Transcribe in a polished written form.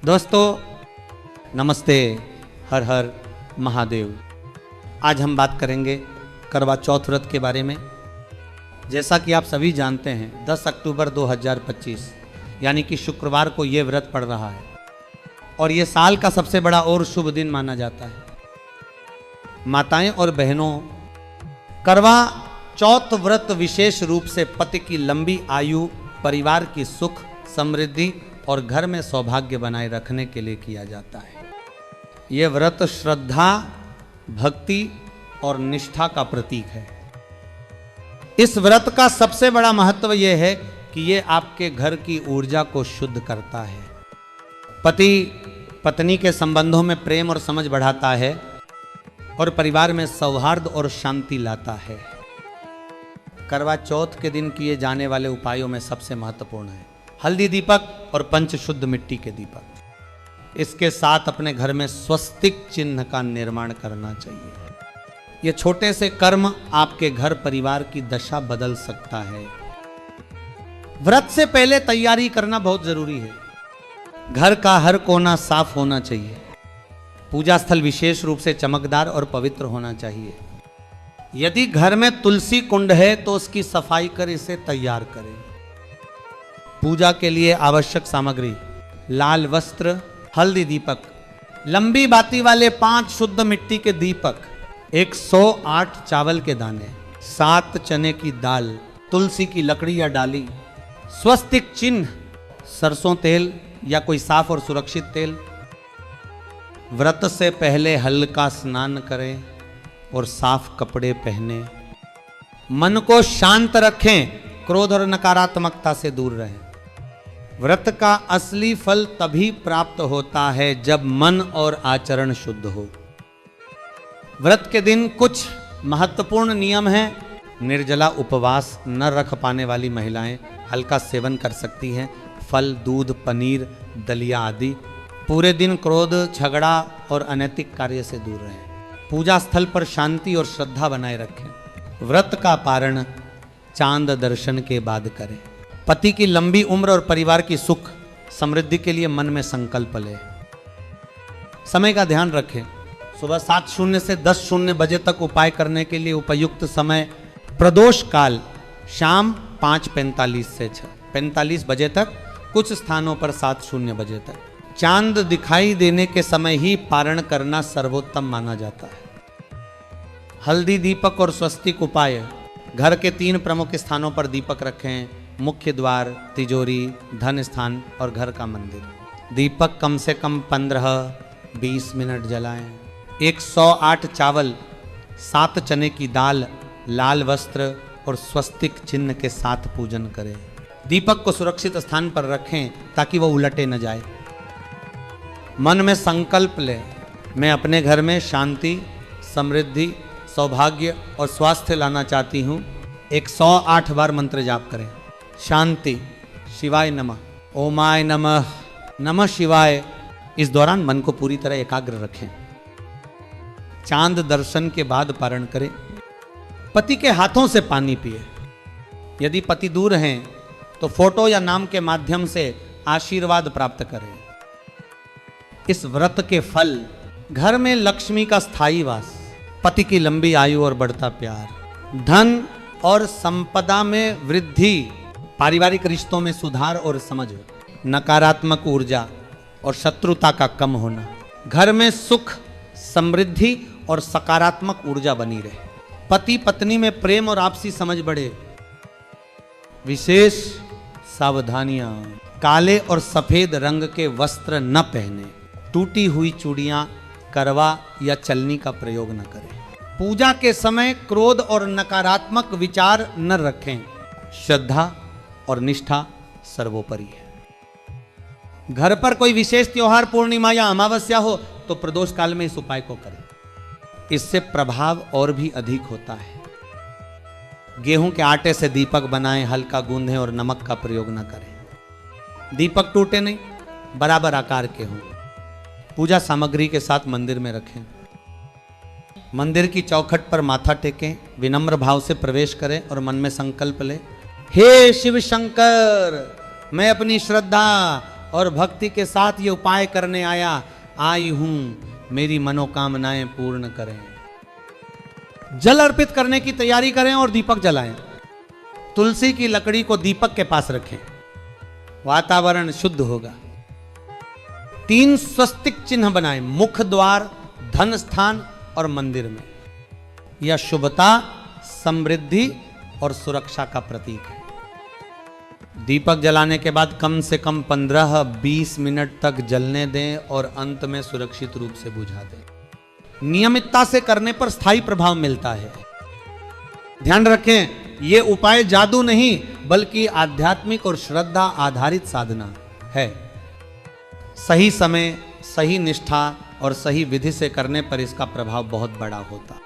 दोस्तों नमस्ते, हर हर महादेव। आज हम बात करेंगे करवा चौथ व्रत के बारे में। जैसा कि आप सभी जानते हैं 10 अक्टूबर 2025 यानी कि शुक्रवार को ये व्रत पड़ रहा है और ये साल का सबसे बड़ा और शुभ दिन माना जाता है। माताएं और बहनों, करवा चौथ व्रत विशेष रूप से पति की लंबी आयु, परिवार की सुख समृद्धि और घर में सौभाग्य बनाए रखने के लिए किया जाता है। यह व्रत श्रद्धा, भक्ति और निष्ठा का प्रतीक है। इस व्रत का सबसे बड़ा महत्व यह है कि यह आपके घर की ऊर्जा को शुद्ध करता है, पति पत्नी के संबंधों में प्रेम और समझ बढ़ाता है और परिवार में सौहार्द और शांति लाता है। करवा चौथ के दिन किए जाने वाले उपायों में सबसे महत्वपूर्ण है हल्दी दीपक और पंचशुद्ध मिट्टी के दीपक। इसके साथ अपने घर में स्वस्तिक चिन्ह का निर्माण करना चाहिए। ये छोटे से कर्म आपके घर परिवार की दशा बदल सकता है। व्रत से पहले तैयारी करना बहुत जरूरी है। घर का हर कोना साफ होना चाहिए। पूजा स्थल विशेष रूप से चमकदार और पवित्र होना चाहिए। यदि घर में तुलसी कुंड है तो उसकी सफाई कर इसे तैयार करें। पूजा के लिए आवश्यक सामग्री: लाल वस्त्र, हल्दी दीपक, लंबी बाती वाले 5 शुद्ध मिट्टी के दीपक, 108 चावल के दाने, 7 चने की दाल, तुलसी की लकड़ी या डाली, स्वस्तिक चिन्ह, सरसों तेल या कोई साफ और सुरक्षित तेल। व्रत से पहले हल्का स्नान करें और साफ कपड़े पहने। मन को शांत रखें, क्रोध और नकारात्मकता से दूर रहें। व्रत का असली फल तभी प्राप्त होता है जब मन और आचरण शुद्ध हो। व्रत के दिन कुछ महत्वपूर्ण नियम हैं। निर्जला उपवास न रख पाने वाली महिलाएं हल्का सेवन कर सकती हैं। फल, दूध, पनीर, दलिया आदि। पूरे दिन क्रोध, झगड़ा और अनैतिक कार्य से दूर रहें। पूजा स्थल पर शांति और श्रद्धा बनाए रखें। व्रत का पारण चांद दर्शन के बाद करें। पति की लंबी उम्र और परिवार की सुख समृद्धि के लिए मन में संकल्प लें। समय का ध्यान रखें। सुबह 7:00 से 10:00 बजे तक उपाय करने के लिए उपयुक्त समय प्रदोष काल शाम 5:45 से 6:45 बजे तक, कुछ स्थानों पर 7:00 बजे तक। चांद दिखाई देने के समय ही पारण करना सर्वोत्तम माना जाता है। हल्दी दीपक और स्वस्तिक उपाय: घर के 3 प्रमुख स्थानों पर दीपक रखें। मुख्य द्वार, तिजोरी, धन स्थान और घर का मंदिर। दीपक कम से कम 15-20 मिनट जलाएं। 108 चावल, 7 चने की दाल, लाल वस्त्र और स्वस्तिक चिन्ह के साथ पूजन करें। दीपक को सुरक्षित स्थान पर रखें ताकि वह उलटे न जाए। मन में संकल्प लें, मैं अपने घर में शांति, समृद्धि, सौभाग्य और स्वास्थ्य लाना चाहती हूँ। 108 बार मंत्र जाप करें। शांति, शिवाय नमः, ओमाय नमः, नमः शिवाय। इस दौरान मन को पूरी तरह एकाग्र रखें। चांद दर्शन के बाद पारण करें। पति के हाथों से पानी पिए। यदि पति दूर हैं तो फोटो या नाम के माध्यम से आशीर्वाद प्राप्त करें। इस व्रत के फल: घर में लक्ष्मी का स्थायी वास, पति की लंबी आयु और बढ़ता प्यार, धन और संपदा में वृद्धि, पारिवारिक रिश्तों में सुधार और समझ, नकारात्मक ऊर्जा और शत्रुता का कम होना, घर में सुख समृद्धि और सकारात्मक ऊर्जा बनी रहे, पति पत्नी में प्रेम और आपसी समझ बढ़े। विशेष सावधानियां: काले और सफेद रंग के वस्त्र न पहने, टूटी हुई चूड़ियां, करवा या चलनी का प्रयोग न करें। पूजा के समय क्रोध और नकारात्मक विचार न रखें। श्रद्धा और निष्ठा सर्वोपरि है। घर पर कोई विशेष त्योहार, पूर्णिमा या अमावस्या हो तो प्रदोष काल में इस उपाय को करें। इससे प्रभाव और भी अधिक होता है। गेहूं के आटे से दीपक बनाएं, हल्का गूंधें और नमक का प्रयोग न करें। दीपक टूटे नहीं, बराबर आकार के हों। पूजा सामग्री के साथ मंदिर में रखें। मंदिर की चौखट पर माथा टेकें, विनम्र भाव से प्रवेश करें और मन में संकल्प लें, हे शिव शंकर, मैं अपनी श्रद्धा और भक्ति के साथ ये उपाय करने आया, आई हूं मेरी मनोकामनाएं पूर्ण करें। जल अर्पित करने की तैयारी करें और दीपक जलाएं। तुलसी की लकड़ी को दीपक के पास रखें, वातावरण शुद्ध होगा। 3 स्वस्तिक चिन्ह बनाएं, मुख द्वार, धन स्थान और मंदिर में। यह शुभता, समृद्धि और सुरक्षा का प्रतीक है। दीपक जलाने के बाद कम से कम 15-20 मिनट तक जलने दें और अंत में सुरक्षित रूप से बुझा दें। नियमितता से करने पर स्थायी प्रभाव मिलता है। ध्यान रखें, यह उपाय जादू नहीं बल्कि आध्यात्मिक और श्रद्धा आधारित साधना है। सही समय, सही निष्ठा और सही विधि से करने पर इसका प्रभाव बहुत बड़ा होता है।